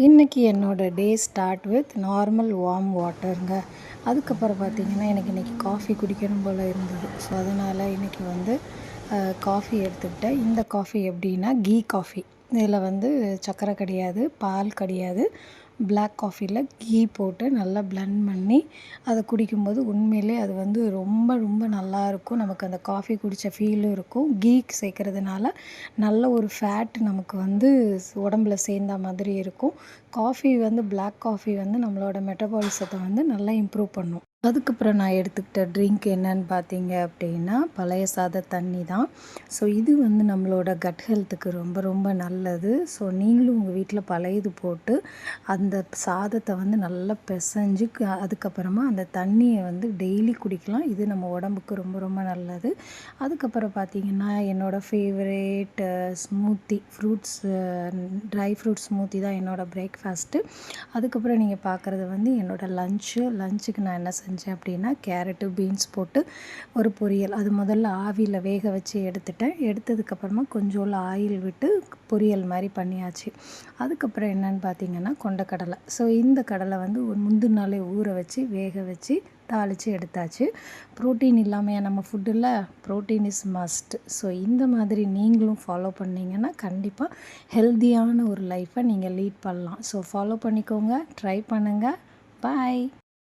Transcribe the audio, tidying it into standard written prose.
இன்றைக்கி என்னோடய day start with normal warm வாட்டருங்க. அதுக்கப்புறம் பார்த்திங்கன்னா எனக்கு இன்றைக்கி காஃபி குடிக்கணும் போல் இருந்தது. ஸோ அதனால் இன்றைக்கி காஃபி எடுத்துக்கிட்டேன். இந்த காஃபி எப்படின்னா கீ காஃபி. இதில் சர்க்கரை கிடையாது, பால் கிடையாது. பிளாக் காஃபியில் கீ போட்டு நல்லா பிளெண்ட் பண்ணி அதை குடிக்கும்போது உண்மையிலே அது ரொம்ப ரொம்ப நல்லாயிருக்கும். நமக்கு அந்த காஃபி குடித்த ஃபீலும் இருக்கும். கீ சேர்க்கறதுனால நல்ல ஒரு ஃபேட் நமக்கு உடம்புல சேர்ந்த மாதிரி இருக்கும். காஃபி பிளாக் காஃபி நம்மளோட மெட்டபாலிசத்தை நல்லா இம்ப்ரூவ் பண்ணும். அதுக்கப்புறம் நான் எடுத்துக்கிட்ட ட்ரிங்க் என்னன்னு பார்த்தீங்க அப்படின்னா பழைய சாத தண்ணி தான். ஸோ இது நம்மளோட கட் ஹெல்த்துக்கு ரொம்ப ரொம்ப நல்லது. ஸோ நீங்களும் உங்கள் வீட்டில் பழையது போட்டு அந்த சாதத்தை நல்லா பிசைஞ்சு அதுக்கப்புறமா அந்த தண்ணியை டெய்லி குடிக்கலாம். இது நம்ம உடம்புக்கு ரொம்ப ரொம்ப நல்லது. அதுக்கப்புறம் பார்த்திங்கன்னா என்னோடய favourite smoothie dry fruit smoothie தான் என்னோடய பிரேக்ஃபாஸ்ட்டு. அதுக்கப்புறம் நீங்கள் பார்க்குறது என்னோடய லஞ்சுக்கு நான் என்ன செஞ்சேன் அப்படின்னா கேரட்டு பீன்ஸ் போட்டு ஒரு பொரியல். அது முதல்ல ஆவியில் வேக வச்சு எடுத்ததுக்கப்புறமா கொஞ்சோண்டு ஆயில் விட்டு பொரியல் மாதிரி பண்ணியாச்சு. அதுக்கப்புறம் என்னென்னு பார்த்தீங்கன்னா கொண்டக்கடலை. ஸோ இந்த கடலை ஒரு முந்தின நாளே ஊற வச்சு வேக வச்சு தாளித்து எடுத்தாச்சு. ப்ரோட்டீன் இல்லாமல் நம்ம ஃபுட்டில் ப்ரோட்டீன் இஸ் மஸ்ட். ஸோ இந்த மாதிரி நீங்களும் ஃபாலோ பண்ணிங்கன்னா கண்டிப்பாக ஹெல்த்தியான ஒரு லைஃப்பை நீங்கள் லீட் பண்ணலாம். ஸோ ஃபாலோ பண்ணிக்கோங்க, ட்ரை பண்ணுங்கள். பாய்.